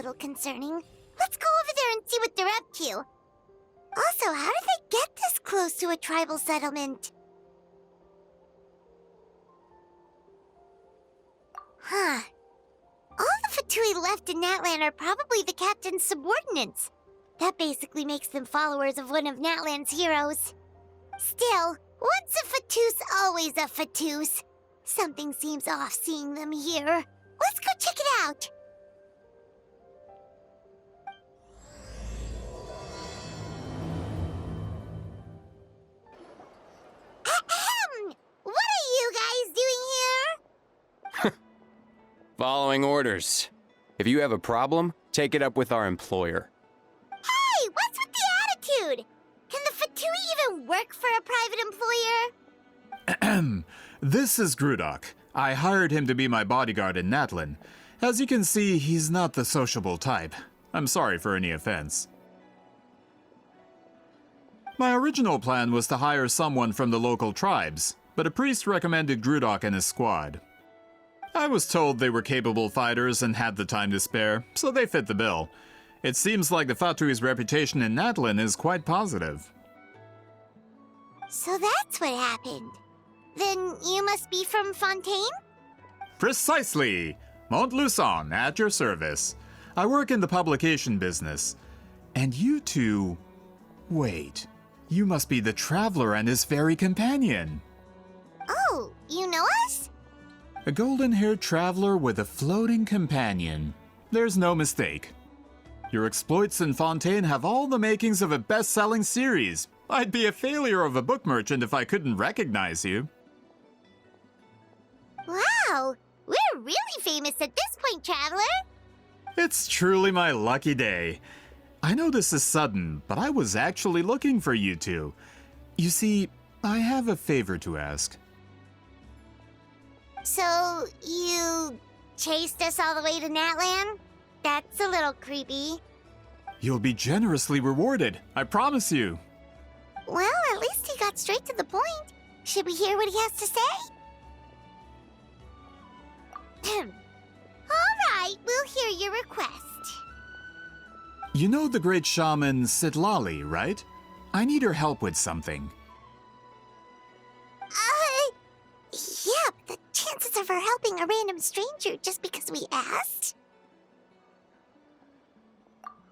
little concerning. Let's go over there and see what they're up to. Also, how did they get this close to a tribal settlement? Huh. All the Fatui left in Natlan are probably the captain's subordinates. That basically makes them followers of one of Natlan's heroes. Still, once a Fatus, always a Fatus. Something seems off seeing them here. Let's go check it out. Ahem! What are you guys doing here? Following orders. If you have a problem, take it up with our employer. Hey, what's with the attitude? Can the Fatui even work for a private employer? This is Grudok. I hired him to be my bodyguard in Natlan. As you can see, he's not the sociable type. I'm sorry for any offense. My original plan was to hire someone from the local tribes, but a priest recommended Grudok and his squad. I was told they were capable fighters and had the time to spare, so they fit the bill. It seems like the Fatui's reputation in Natlan is quite positive. So that's what happened. Then you must be from Fontaine? Precisely! Montluçon, at your service. I work in the publication business. And you two... Wait, you must be the traveler and his fairy companion. Oh, you know us? A golden-haired traveler with a floating companion. There's no mistake. Your exploits in Fontaine have all the makings of a best-selling series. I'd be a failure of a book merchant if I couldn't recognize you. Wow, we're really famous at this point, Traveler. It's truly my lucky day. I know this is sudden, but I was actually looking for you two. You see, I have a favor to ask. So, you chased us all the way to Natlan? That's a little creepy. You'll be generously rewarded, I promise you. Well, at least he got straight to the point. Should we hear what he has to say? Alright, we'll hear your request. You know the great shaman Sitlali, right? I need her help with something. Yeah, but the chances of her helping a random stranger just because we asked?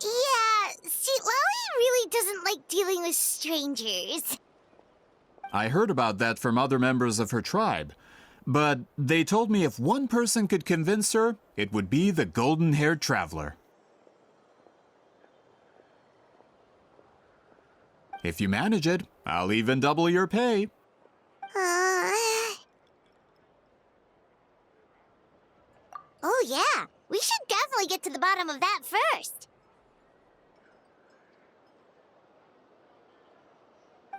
Yeah, Sitlali really doesn't like dealing with strangers. I heard about that from other members of her tribe. But they told me if one person could convince her, it would be the golden-haired traveler. If you manage it, I'll even double your pay. Oh yeah, we should definitely get to the bottom of that first.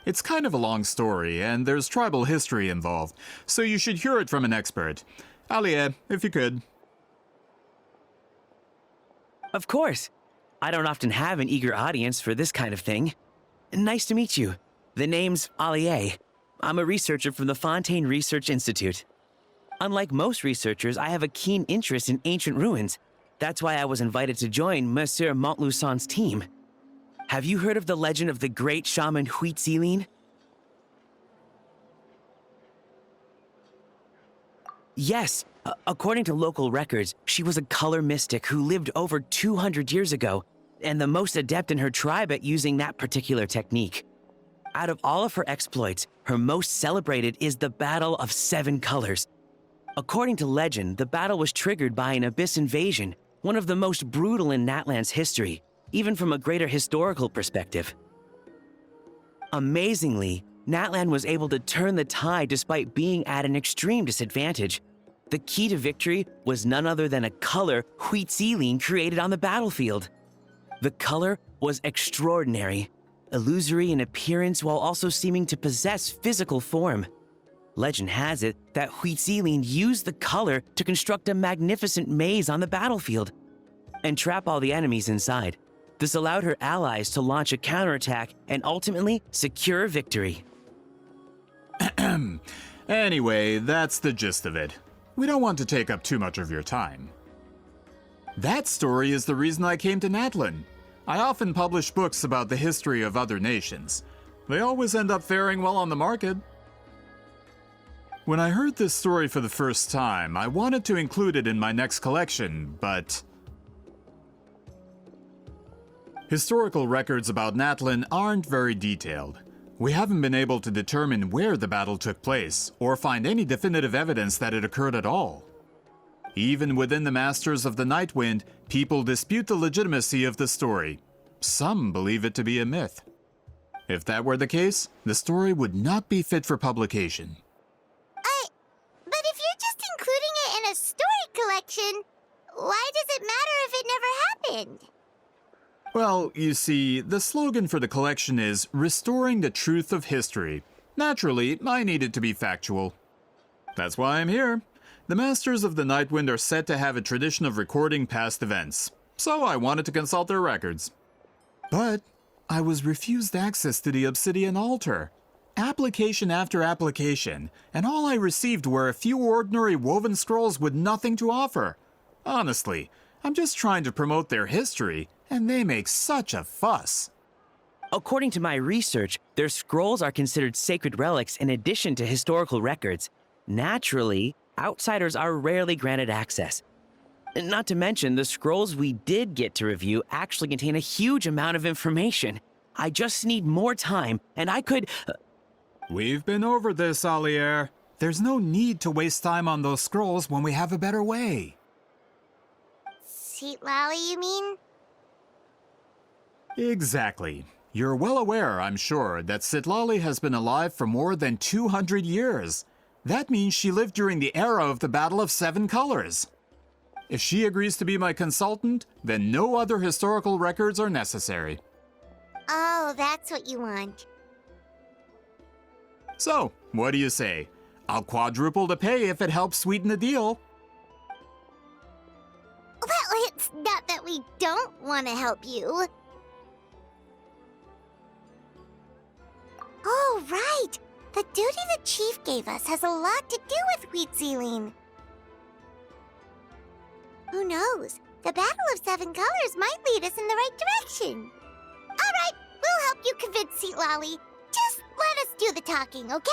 It's kind of a long story, and there's tribal history involved, so you should hear it from an expert. Alie, if you could. Of course. I don't often have an eager audience for this kind of thing. Nice to meet you. The name's Alie. I'm a researcher from the Fontaine Research Institute. Unlike most researchers, I have a keen interest in ancient ruins. That's why I was invited to join Monsieur Montluçon's team. Have you heard of the legend of the great shaman Huitzilin? Yes. According to local records, she was a color mystic who lived over 200 years ago, and the most adept in her tribe at using that particular technique. Out of all of her exploits, her most celebrated is the Battle of Seven Colors. According to legend, the battle was triggered by an abyss invasion, one of the most brutal in Natlan's history, even from a greater historical perspective. Amazingly, Natlan was able to turn the tide despite being at an extreme disadvantage. The key to victory was none other than a color Huitzilin created on the battlefield. The color was extraordinary, illusory in appearance while also seeming to possess physical form. Legend has it that Huitzilin used the color to construct a magnificent maze on the battlefield and trap all the enemies inside. This allowed her allies to launch a counterattack and ultimately secure victory. Anyway, that's the gist of it. We don't want to take up too much of your time. That story is the reason I came to Natlan. I often publish books about the history of other nations. They always end up faring well on the market. When I heard this story for the first time, I wanted to include it in my next collection, but historical records about Natlan aren't very detailed. We haven't been able to determine where the battle took place, or find any definitive evidence that it occurred at all. Even within the Masters of the Nightwind, people dispute the legitimacy of the story. Some believe it to be a myth. If that were the case, the story would not be fit for publication. But if you're just including it in a story collection, why does it matter if it never happened? Well, you see, the slogan for the collection is Restoring the Truth of History. Naturally, I need it to be factual. That's why I'm here. The Masters of the Nightwind are said to have a tradition of recording past events, so I wanted to consult their records. But I was refused access to the Obsidian Altar. Application after application, and all I received were a few ordinary woven scrolls with nothing to offer. Honestly, I'm just trying to promote their history, and they make such a fuss. According to my research, their scrolls are considered sacred relics in addition to historical records. Naturally, outsiders are rarely granted access. Not to mention, the scrolls we did get to review actually contain a huge amount of information. I just need more time, and I could... We've been over this, Alier. There's no need to waste time on those scrolls when we have a better way. Seat Lally, you mean? Exactly. You're well aware, I'm sure, that Sitlali has been alive for more than 200 years. That means she lived during the era of the Battle of Seven Colors. If she agrees to be my consultant, then no other historical records are necessary. Oh, that's what you want. So, what do you say? I'll quadruple the pay if it helps sweeten the deal. Well, it's not that we don't want to help you. Oh, right! The duty the chief gave us has a lot to do with wheat sealing. Who knows? The Battle of Seven Colors might lead us in the right direction. All right, we'll help you convince Seat Lally. Just let us do the talking, okay?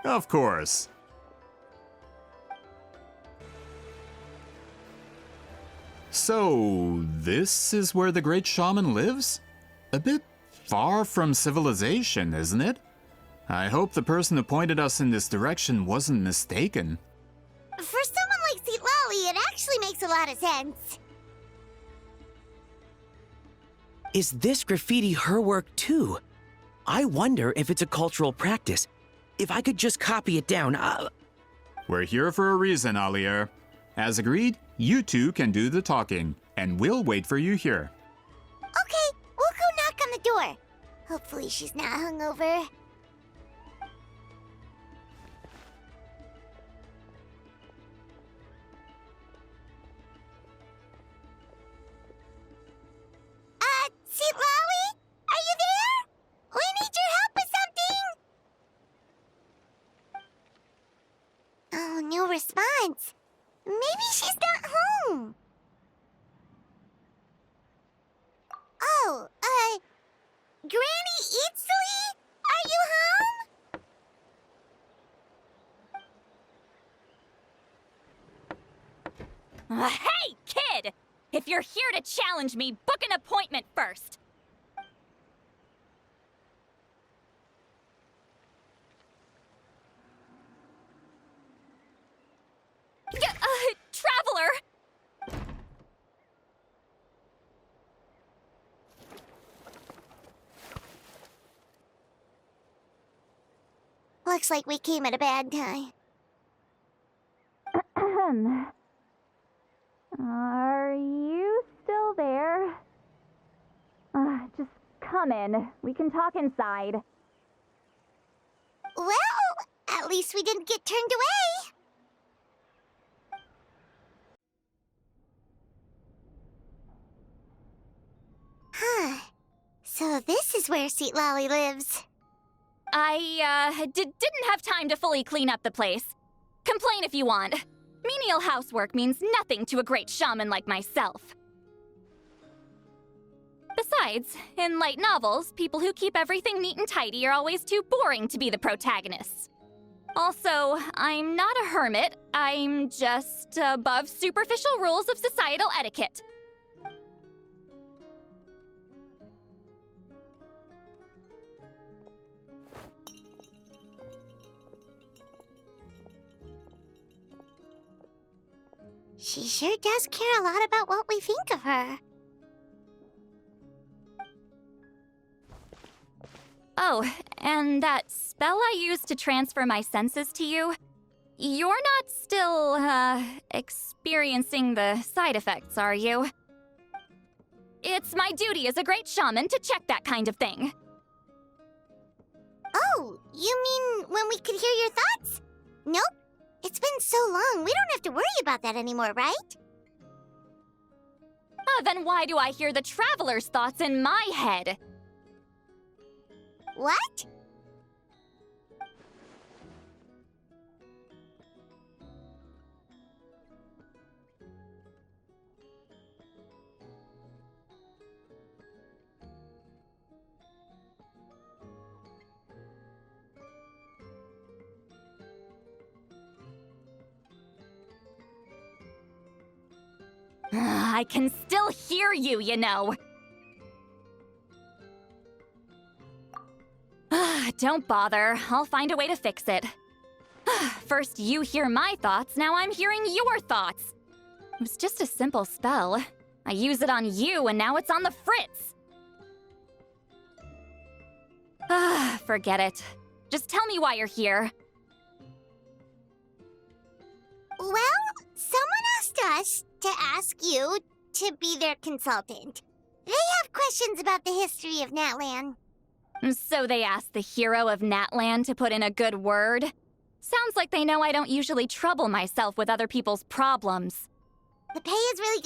Of course. So, this is where the great shaman lives? A bit far from civilization, isn't it? I hope the person who pointed us in this direction wasn't mistaken. For someone like Seat Lally, it actually makes a lot of sense. Is this graffiti her work too? I wonder if it's a cultural practice. If I could just copy it down, We're here for a reason, Alier. As agreed, you two can do the talking, and we'll wait for you here. Okay, we'll go knock on the door. Hopefully she's not hungover. Seat Lally? Are you there? We need your help with something! Oh, no response. Maybe she's not home. Oh, Granny Eatsley? Are you home? Hey, kid! If you're here to challenge me, book an appointment first. Traveler! Looks like we came at a bad time. Are you still there? Just come in. We can talk inside. Well, at least we didn't get turned away. Huh. So this is where Seat Lally lives. I, didn't have time to fully clean up the place. Complain if you want. Menial housework means nothing to a great shaman like myself. Besides, in light novels, people who keep everything neat and tidy are always too boring to be the protagonists. Also, I'm not a hermit. I'm just above superficial rules of societal etiquette. She sure does care a lot about what we think of her. Oh, and that spell I used to transfer my senses to you, you're not still, experiencing the side effects, are you? It's my duty as a great shaman to check that kind of thing. Oh, you mean when we could hear your thoughts? Nope. It's been so long, we don't have to worry about that anymore, right? Then why do I hear the traveler's thoughts in my head? What? I can still hear you, you know. Don't bother. I'll find a way to fix it. First you hear my thoughts, now I'm hearing your thoughts. It was just a simple spell. I use it on you, and now it's on the fritz. Forget it. Just tell me why you're here. Well, someone asked us to ask you to be their consultant. They have questions about the history of Natlan. So they asked the hero of Natlan to put in a good word? Sounds like they know I don't usually trouble myself with other people's problems. The pay is really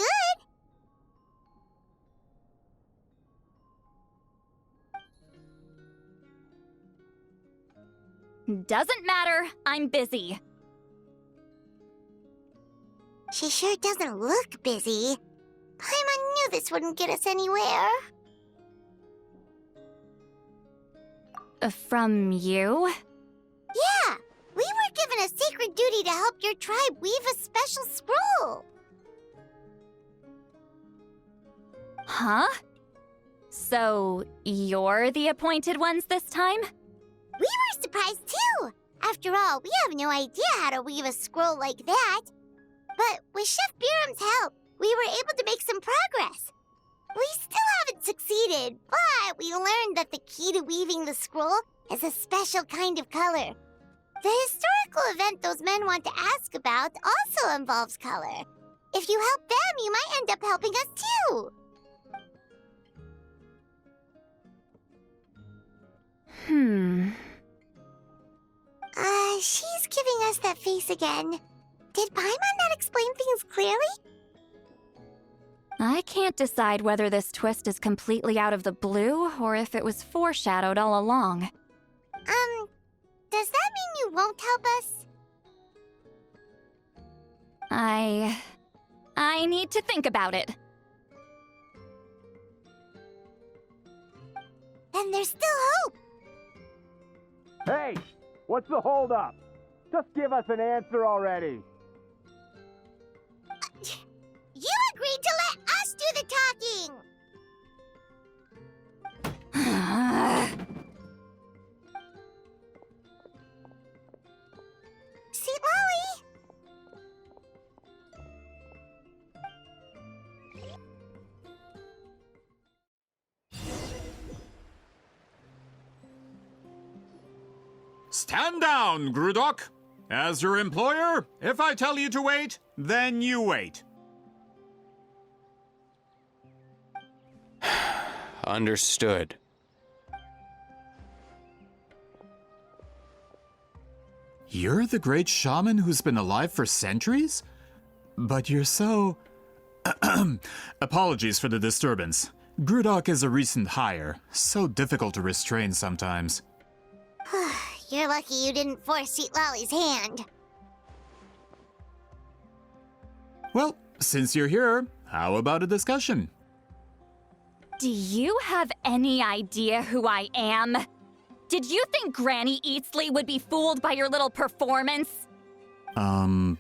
good. Doesn't matter. I'm busy. She sure doesn't look busy. Paimon knew this wouldn't get us anywhere. From you? Yeah, we were given a sacred duty to help your tribe weave a special scroll. Huh? So, you're the appointed ones this time? We were surprised too. After all, we have no idea how to weave a scroll like that. But with Chef Biram's help, we were able to make some progress. We still haven't succeeded, but we learned that the key to weaving the scroll is a special kind of color. The historical event those men want to ask about also involves color. If you help them, you might end up helping us too. She's giving us that face again. Did Paimon not explain things clearly? I can't decide whether this twist is completely out of the blue or if it was foreshadowed all along. Does that mean you won't help us? I need to think about it. Then there's still hope. Hey, what's the holdup? Just give us an answer already. You agreed to let us do the talking! Sweet Lolly! Stand down, Grudok. As your employer, if I tell you to wait, then you wait. Understood. You're the great shaman who's been alive for centuries? But you're so... Apologies for the disturbance. Grudok is a recent hire, so difficult to restrain sometimes. You're lucky you didn't force Sweet Lolly's hand. Well, since you're here, how about a discussion? Do you have any idea who I am? Did you think Granny Eatsley would be fooled by your little performance? I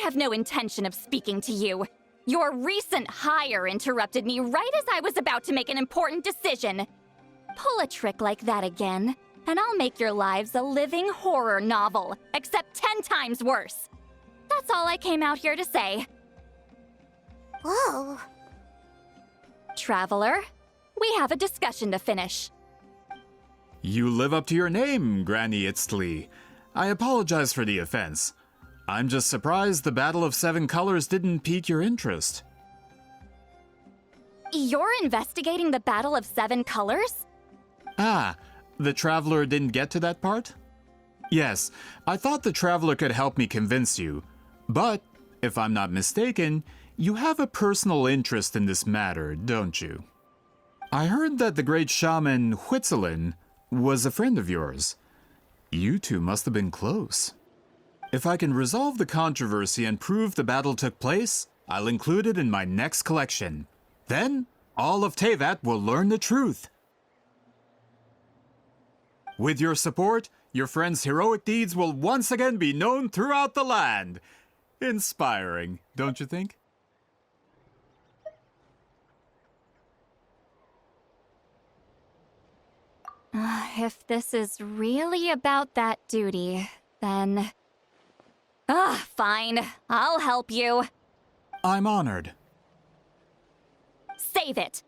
have no intention of speaking to you. Your recent hire interrupted me right as I was about to make an important decision. Pull a trick like that again, and I'll make your lives a living horror novel, except 10 times worse. That's all I came out here to say. Whoa. Traveler, we have a discussion to finish. You live up to your name, Granny Itztli. I apologize for the offense. I'm just surprised the Battle of Seven Colors didn't pique your interest. You're investigating the Battle of Seven Colors? Ah, the Traveler didn't get to that part? Yes, I thought the Traveler could help me convince you. But, if I'm not mistaken, you have a personal interest in this matter, don't you? I heard that the great shaman Huitzilin was a friend of yours. You two must have been close. If I can resolve the controversy and prove the battle took place, I'll include it in my next collection. Then, all of Tevat will learn the truth. With your support, your friend's heroic deeds will once again be known throughout the land. Inspiring, don't you think? If this is really about that duty, then... fine. I'll help you. I'm honored. Save it.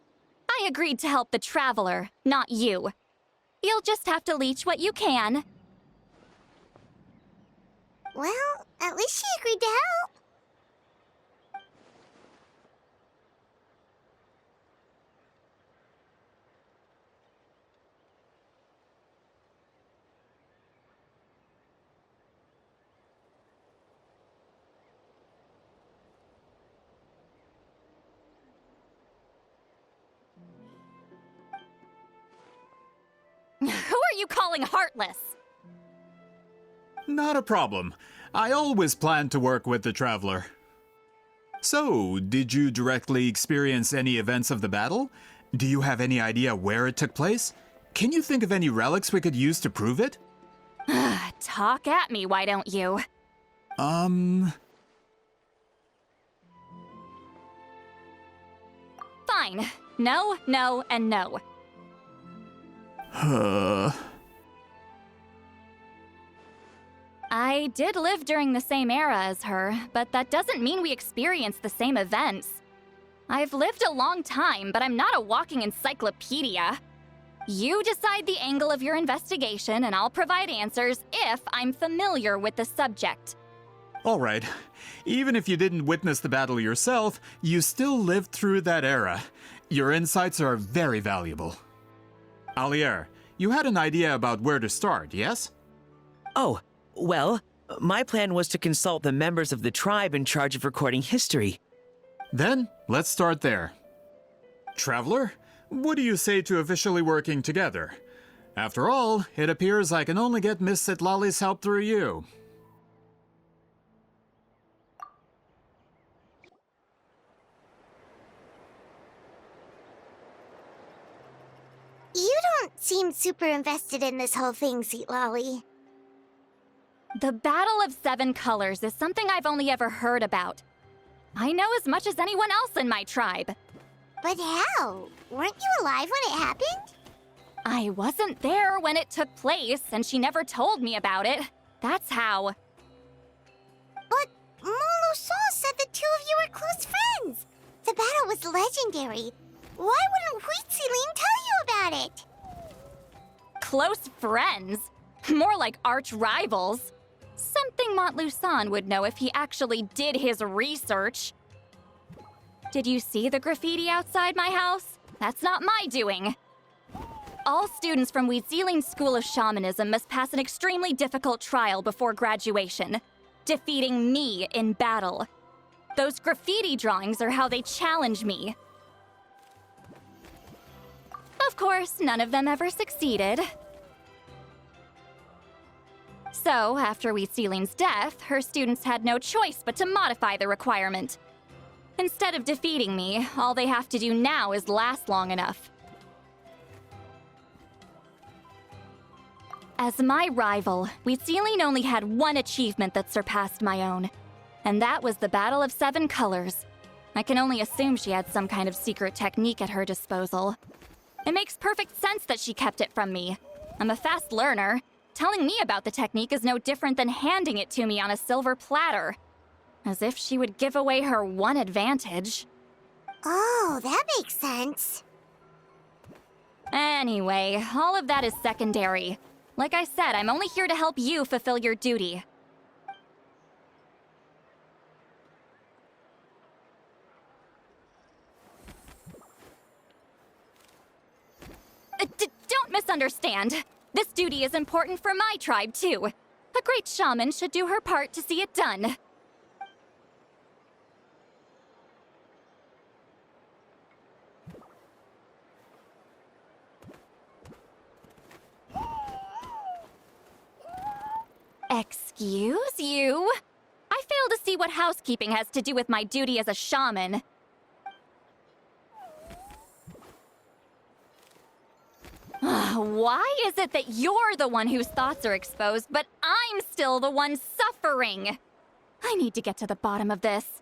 I agreed to help the Traveler, not you. You'll just have to leech what you can. Well, at least she agreed to help. Who are you calling heartless? Not a problem. I always planned to work with the Traveler. So, did you directly experience any events of the battle? Do you have any idea where it took place? Can you think of any relics we could use to prove it? Talk at me, why don't you? Fine. No, no, and no. I did live during the same era as her, but that doesn't mean we experienced the same events. I've lived a long time, but I'm not a walking encyclopedia. You decide the angle of your investigation, and I'll provide answers if I'm familiar with the subject. All right. Even if you didn't witness the battle yourself, you still lived through that era. Your insights are very valuable. Alier, you had an idea about where to start, yes? Oh, well, my plan was to consult the members of the tribe in charge of recording history. Then, let's start there. Traveler, what do you say to officially working together? After all, it appears I can only get Miss Sitlali's help through you. You don't seem super invested in this whole thing, Sitlali. The Battle of Seven Colors is something I've only ever heard about. I know as much as anyone else in my tribe. But how? Weren't you alive when it happened? I wasn't there when it took place, and she never told me about it. That's how. But Molusol said the two of you were close friends. The battle was legendary. Why wouldn't Huitzilin tell you about it? Close friends? More like arch rivals. Something Montluçon would know if he actually did his research. Did you see the graffiti outside my house? That's not my doing. All students from Huitzilin's School of Shamanism must pass an extremely difficult trial before graduation, defeating me in battle. Those graffiti drawings are how they challenge me. Of course, none of them ever succeeded. So, after Wheatseline's death, her students had no choice but to modify the requirement. Instead of defeating me, all they have to do now is last long enough. As my rival, Wheatseline only had one achievement that surpassed my own, and that was the Battle of 7 Colors. I can only assume she had some kind of secret technique at her disposal. It makes perfect sense that she kept it from me. I'm a fast learner. Telling me about the technique is no different than handing it to me on a silver platter. As if she would give away her one advantage. Oh, that makes sense. Anyway, all of that is secondary. Like I said, I'm only here to help you fulfill your duty. Don't misunderstand. This duty is important for my tribe, too. A great shaman should do her part to see it done. Excuse you? I fail to see what housekeeping has to do with my duty as a shaman. Why is it that you're the one whose thoughts are exposed, but I'm still the one suffering? I need to get to the bottom of this.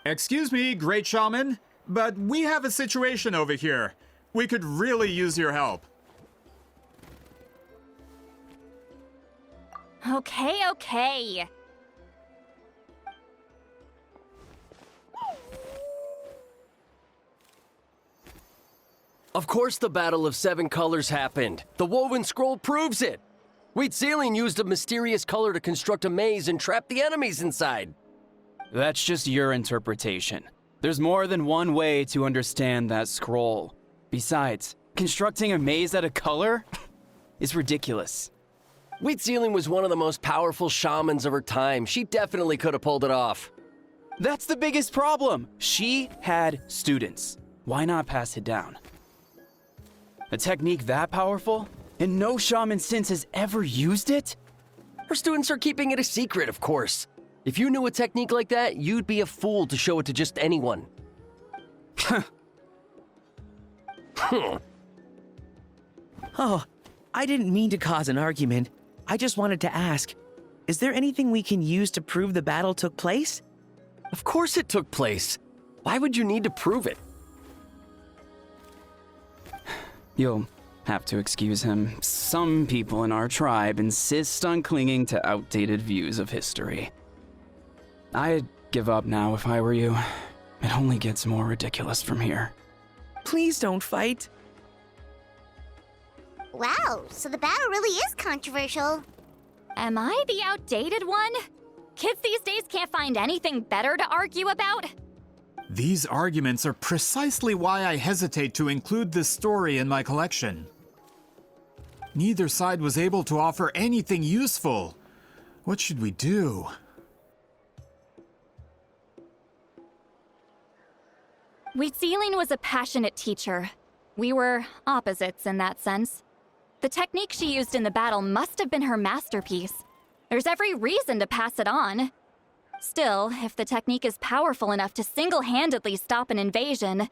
Excuse me, great shaman, but we have a situation over here. We could really use your help. Okay. Of course the Battle of 7 Colors happened. The woven scroll proves it. Wheatseline used a mysterious color to construct a maze and trap the enemies inside. That's just your interpretation. There's more than one way to understand that scroll. Besides, constructing a maze out of color is ridiculous. Wheatseline was one of the most powerful shamans of her time. She definitely could have pulled it off. That's the biggest problem. She had students. Why not pass it down? A technique that powerful? And no shaman since has ever used it? Her students are keeping it a secret, of course. If you knew a technique like that, you'd be a fool to show it to just anyone. Oh, I didn't mean to cause an argument. I just wanted to ask, is there anything we can use to prove the battle took place? Of course it took place. Why would you need to prove it? You'll have to excuse him. Some people in our tribe insist on clinging to outdated views of history. I'd give up now if I were you. It only gets more ridiculous from here. Please don't fight. Wow, so the battle really is controversial. Am I the outdated one? Kids these days can't find anything better to argue about? These arguments are precisely why I hesitate to include this story in my collection. Neither side was able to offer anything useful. What should we do? Wheatseline was a passionate teacher. We were opposites in that sense. The technique she used in the battle must have been her masterpiece. There's every reason to pass it on. Still, if the technique is powerful enough to single-handedly stop an invasion,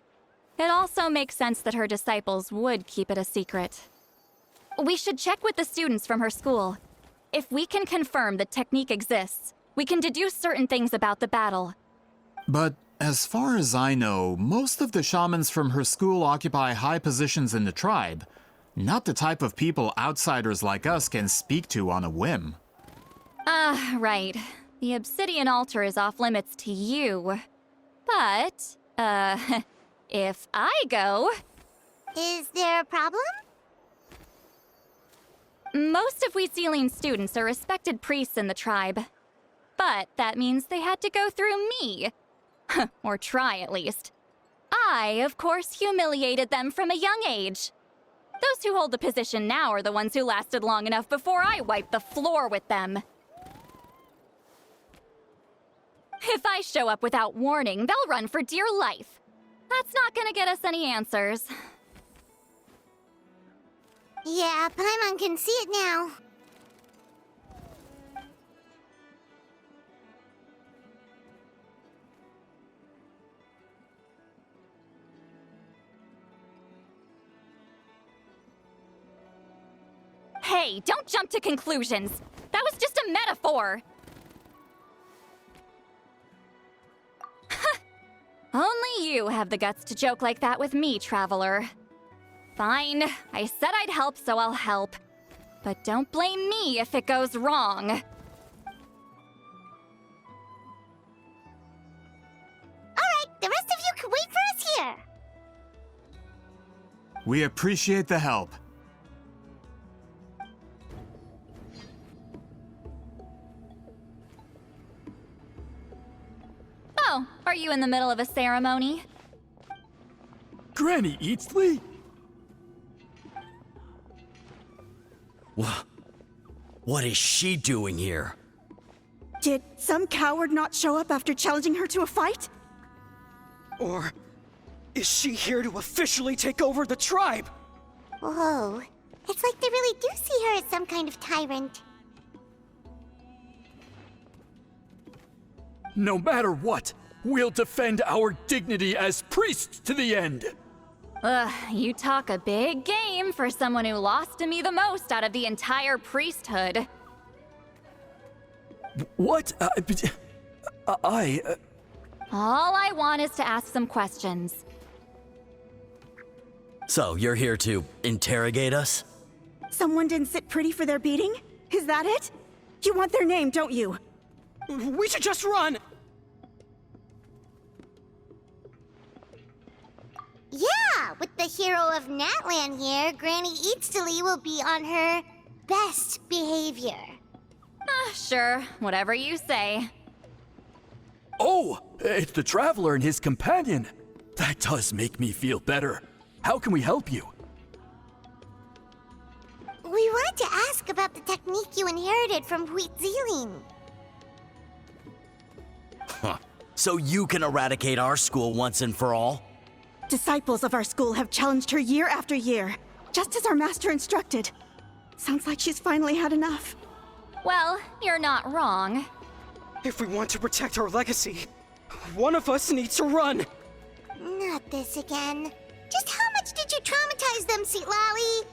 it also makes sense that her disciples would keep it a secret. We should check with the students from her school. If we can confirm the technique exists, we can deduce certain things about the battle. But as far as I know, most of the shamans from her school occupy high positions in the tribe. Not the type of people outsiders like us can speak to on a whim. Right. The obsidian altar is off limits to you. But, if I go... Is there a problem? Most of Wheatseline's students are respected priests in the tribe. But that means they had to go through me. Or try, at least. I, of course, humiliated them from a young age. Those who hold the position now are the ones who lasted long enough before I wiped the floor with them. If I show up without warning, they'll run for dear life. That's not gonna get us any answers. Yeah, Paimon can see it now. Hey, don't jump to conclusions. That was just a metaphor. Only you have the guts to joke like that with me, Traveler. Fine, I said I'd help, so I'll help. But don't blame me if it goes wrong. Alright, the rest of you can wait for us here. We appreciate the help. Oh, are you in the middle of a ceremony? Granny Eatsley? What is she doing here? Did some coward not show up after challenging her to a fight? Or is she here to officially take over the tribe? Whoa, it's like they really do see her as some kind of tyrant. No matter what, we'll defend our dignity as priests to the end. Ugh, you talk a big game for someone who lost to me the most out of the entire priesthood. What? All I want is to ask some questions. So, you're here to interrogate us? Someone didn't sit pretty for their beating? Is that it? You want their name, don't you? We should just run! Yeah, with the hero of Natlan here, Granny Eatsley will be on her best behavior. Sure, whatever you say. Oh, it's the Traveler and his companion. That does make me feel better. How can we help you? We wanted to ask about the technique you inherited from Huitziling. Huh. So you can eradicate our school once and for all? Disciples of our school have challenged her year after year, just as our master instructed. Sounds like she's finally had enough. Well, you're not wrong. If we want to protect our legacy, one of us needs to run! Not this again. Just how much did you traumatize them, Seatlally?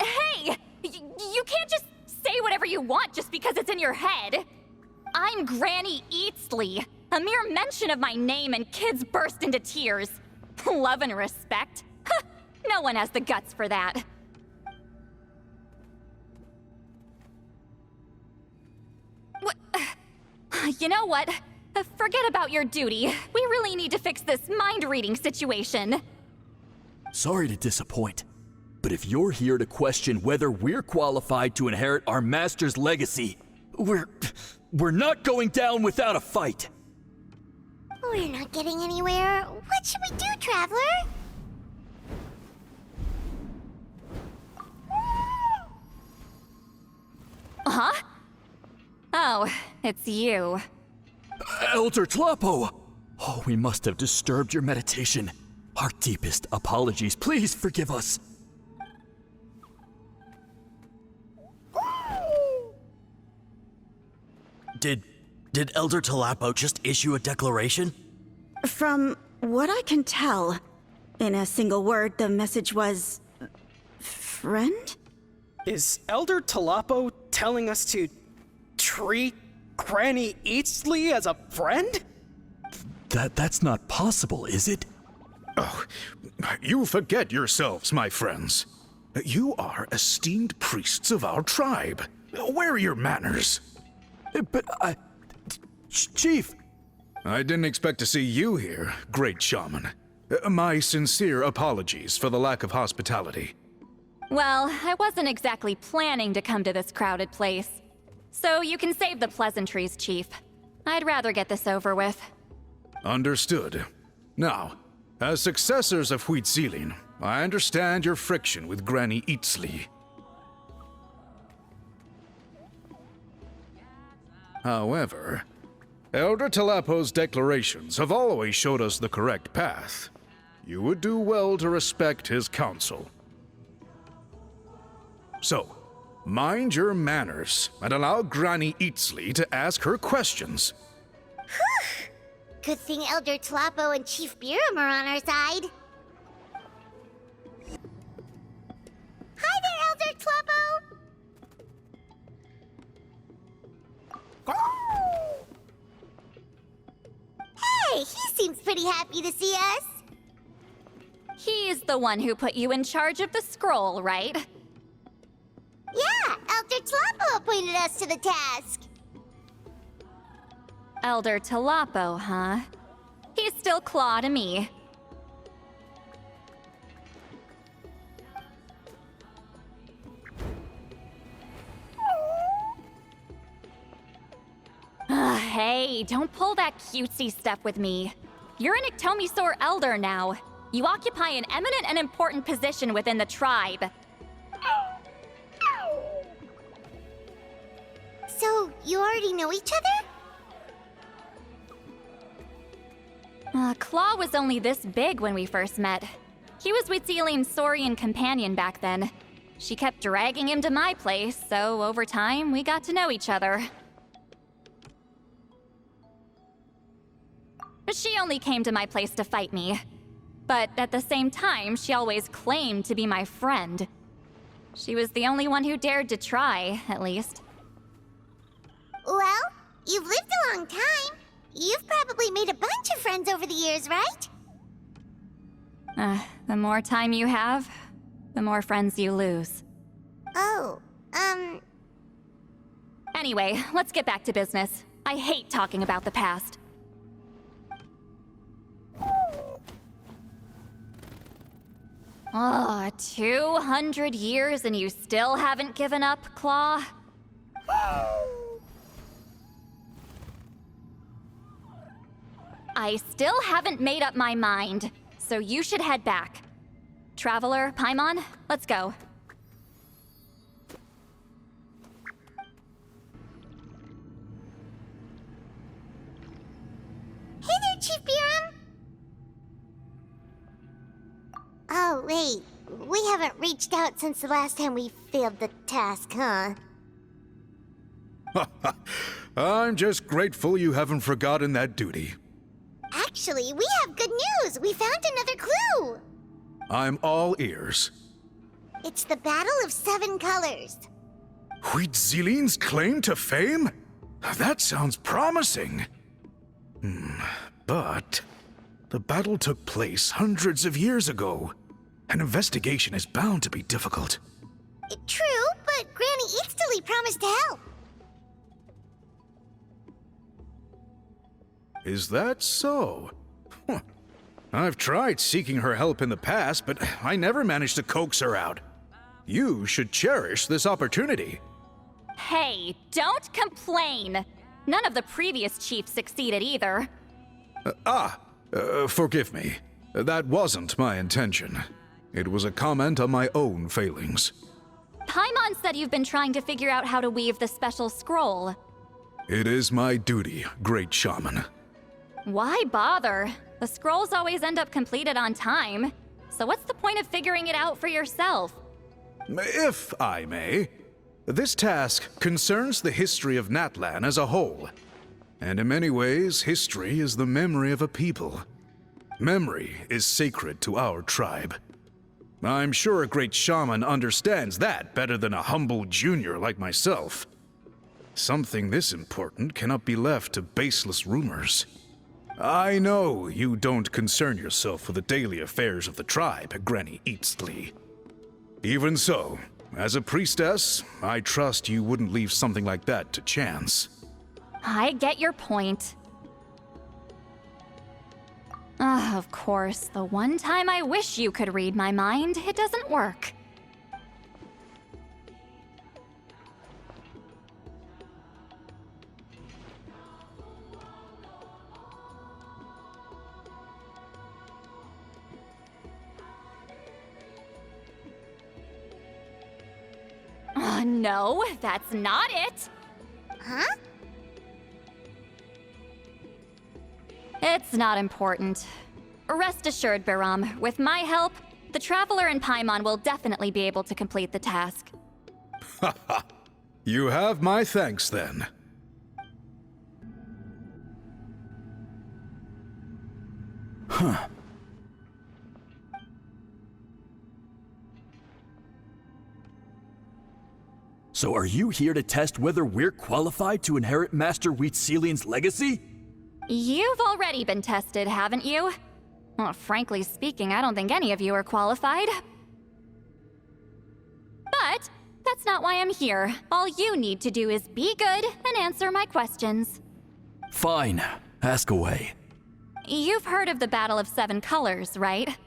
Hey! You can't just say whatever you want just because it's in your head. I'm Granny Eatsley. A mere mention of my name and kids burst into tears. Love and respect? Huh, no one has the guts for that. You know what? Forget about your duty. We really need to fix this mind-reading situation. Sorry to disappoint, but if you're here to question whether we're qualified to inherit our master's legacy, we're not going down without a fight. We're not getting anywhere. What should we do, Traveler? Huh? Oh, it's you. Elder Tlapo! Oh, we must have disturbed your meditation. Our deepest apologies. Please forgive us. Did Elder Tlapo just issue a declaration? From what I can tell, in a single word, the message was... friend? Is Elder Tlapo telling us to treat Granny Eatsley as a friend? That's not possible, is it? Oh, you forget yourselves, my friends. You are esteemed priests of our tribe. Where are your manners? But Chief! I didn't expect to see you here, great shaman. My sincere apologies for the lack of hospitality. Well, I wasn't exactly planning to come to this crowded place. So you can save the pleasantries, Chief. I'd rather get this over with. Understood. Now, as successors of Huitzilin, I understand your friction with Granny Eatsley. However, Elder Talapo's declarations have always showed us the correct path. You would do well to respect his counsel. So, mind your manners and allow Granny Eatsley to ask her questions. Whew! Good thing Elder Tlapo and Chief Biram are on our side. Hi there, Elder Tlapo! Hey, he seems pretty happy to see us. He's the one who put you in charge of the scroll, right? Yeah, Elder Tlapo appointed us to the task. Elder Talapo, huh? He's still Claw to me. Hey, don't pull that cutesy stuff with me. You're an Iktomisaur Elder now. You occupy an eminent and important position within the tribe. So, you already know each other? Claw was only this big when we first met. He was Huitzilin's Saurian companion back then. She kept dragging him to my place, so over time, we got to know each other. She only came to my place to fight me. But at the same time, she always claimed to be my friend. She was the only one who dared to try, at least. Well, you've lived a long time. You've probably made a bunch of friends over the years, right? The more time you have, the more friends you lose. Oh, Anyway, let's get back to business. I hate talking about the past. Oh, 200 years and you still haven't given up, Claw? I still haven't made up my mind, so you should head back. Traveler, Paimon, let's go. Hey there, Chief Biram! Oh, wait. We haven't reached out since the last time we failed the task, huh? I'm just grateful you haven't forgotten that duty. Actually, we have good news! We found another clue! I'm all ears. It's the Battle of Seven Colors. Huitzilin's claim to fame? That sounds promising. But the battle took place hundreds of years ago. An investigation is bound to be difficult. True, but Granny Eatsley promised to help. Is that so? Huh. I've tried seeking her help in the past, but I never managed to coax her out. You should cherish this opportunity. Hey, don't complain! None of the previous chiefs succeeded either. Forgive me. That wasn't my intention. It was a comment on my own failings. Paimon said you've been trying to figure out how to weave the special scroll. It is my duty, great shaman. Why bother? The scrolls always end up completed on time. So what's the point of figuring it out for yourself? If I may, this task concerns the history of Natlan as a whole. And in many ways, history is the memory of a people. Memory is sacred to our tribe. I'm sure a great shaman understands that better than a humble junior like myself. Something this important cannot be left to baseless rumors. I know you don't concern yourself with the daily affairs of the tribe, Granny Eatsley. Even so, as a priestess, I trust you wouldn't leave something like that to chance. I get your point. Of course, the one time I wish you could read my mind, it doesn't work. No, that's not it. Huh? It's not important. Rest assured, Biram, with my help, the Traveler and Paimon will definitely be able to complete the task. You have my thanks then. Huh. So are you here to test whether we're qualified to inherit Master Wheatselian's legacy? You've already been tested, haven't you? Well, frankly speaking, I don't think any of you are qualified. But that's not why I'm here. All you need to do is be good and answer my questions. Fine. Ask away. You've heard of the Battle of Seven Colors, right?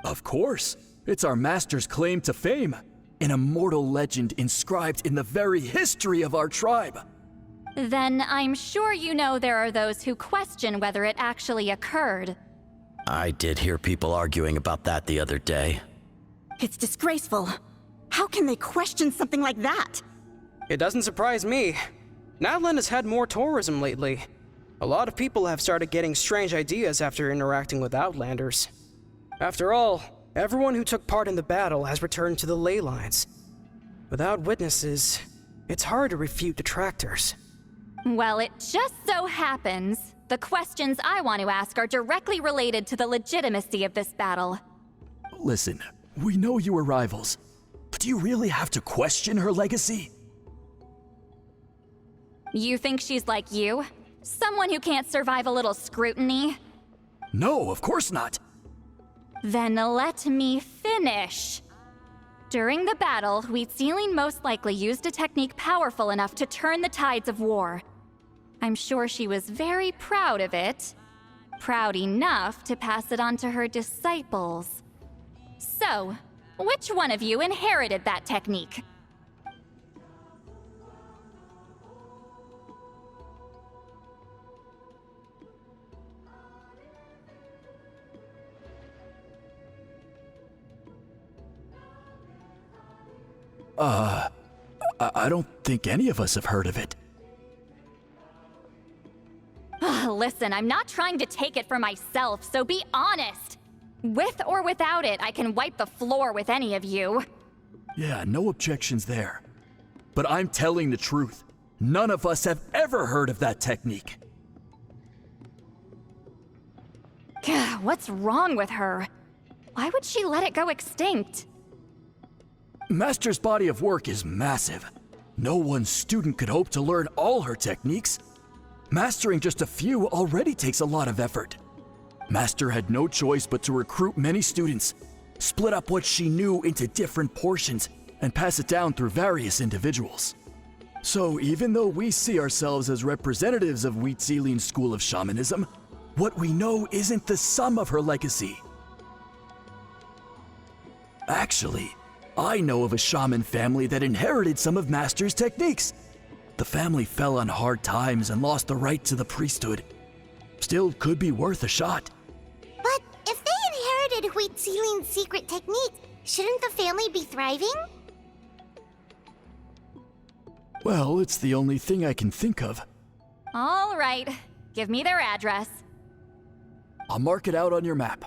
Of course. It's our master's claim to fame. An immortal legend inscribed in the very history of our tribe. Then I'm sure you know there are those who question whether it actually occurred. I did hear people arguing about that the other day. It's disgraceful. How can they question something like that? It doesn't surprise me. Natlan has had more tourism lately. A lot of people have started getting strange ideas after interacting with Outlanders. After all, everyone who took part in the battle has returned to the ley lines. Without witnesses, it's hard to refute detractors. Well, it just so happens the questions I want to ask are directly related to the legitimacy of this battle. Listen, we know you were rivals, but do you really have to question her legacy? You think she's like you? Someone who can't survive a little scrutiny? No, of course not. Then let me finish. During the battle, Wheatselian most likely used a technique powerful enough to turn the tides of war. I'm sure she was very proud of it. Proud enough to pass it on to her disciples. So, which one of you inherited that technique? I don't think any of us have heard of it. Listen, I'm not trying to take it for myself, so be honest. With or without it, I can wipe the floor with any of you. Yeah, no objections there. But I'm telling the truth. None of us have ever heard of that technique. What's wrong with her? Why would she let it go extinct? Master's body of work is massive. No one student could hope to learn all her techniques. Mastering just a few already takes a lot of effort. Master had no choice but to recruit many students, split up what she knew into different portions, and pass it down through various individuals. So even though we see ourselves as representatives of Wheatselian's school of shamanism, what we know isn't the sum of her legacy. Actually, I know of a shaman family that inherited some of Master's techniques. The family fell on hard times and lost the right to the priesthood. Still could be worth a shot. But if they inherited Wheatselian's secret technique, shouldn't the family be thriving? Well, it's the only thing I can think of. All right, give me their address. I'll mark it out on your map.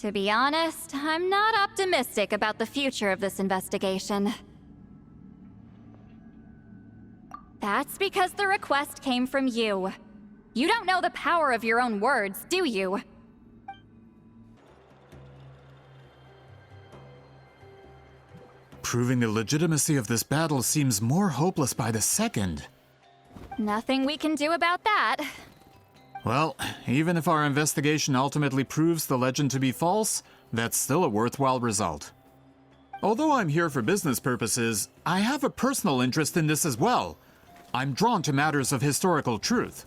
To be honest, I'm not optimistic about the future of this investigation. That's because the request came from you. You don't know the power of your own words, do you? Proving the legitimacy of this battle seems more hopeless by the second. Nothing we can do about that. Well, even if our investigation ultimately proves the legend to be false, that's still a worthwhile result. Although I'm here for business purposes, I have a personal interest in this as well. I'm drawn to matters of historical truth.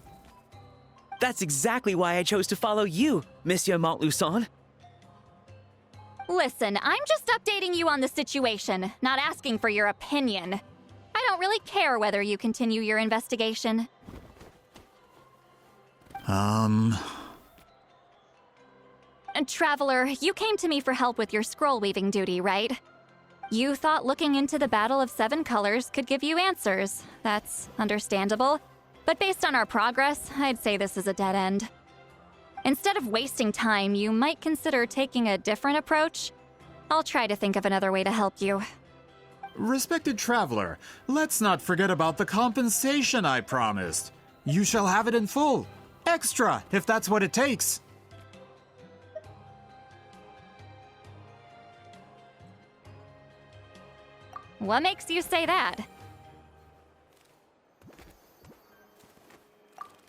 That's exactly why I chose to follow you, Monsieur Montluçon. Listen, I'm just updating you on the situation, not asking for your opinion. I don't really care whether you continue your investigation. And Traveler, you came to me for help with your scroll weaving duty, right? You thought looking into the Battle of Seven Colors could give you answers. That's understandable. But based on our progress, I'd say this is a dead end. Instead of wasting time, you might consider taking a different approach. I'll try to think of another way to help you. Respected traveler, let's not forget about the compensation I promised. You shall have it in full. Extra, if that's what it takes. What makes you say that?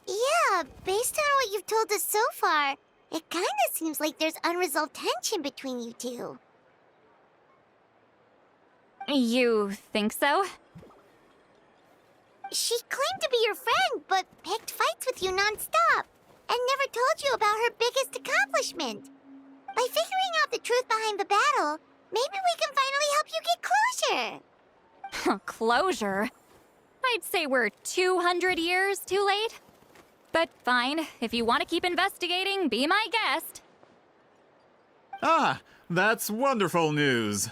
Yeah, based on what you've told us so far, it kinda seems like there's unresolved tension between you two. You think so? She claimed to be your friend, but picked fights with you non-stop, and never told you about her biggest accomplishment. By figuring out the truth behind the battle, maybe we can finally help you get closure. Closure? I'd say we're 200 years too late. But fine, if you want to keep investigating, be my guest. Ah, that's wonderful news.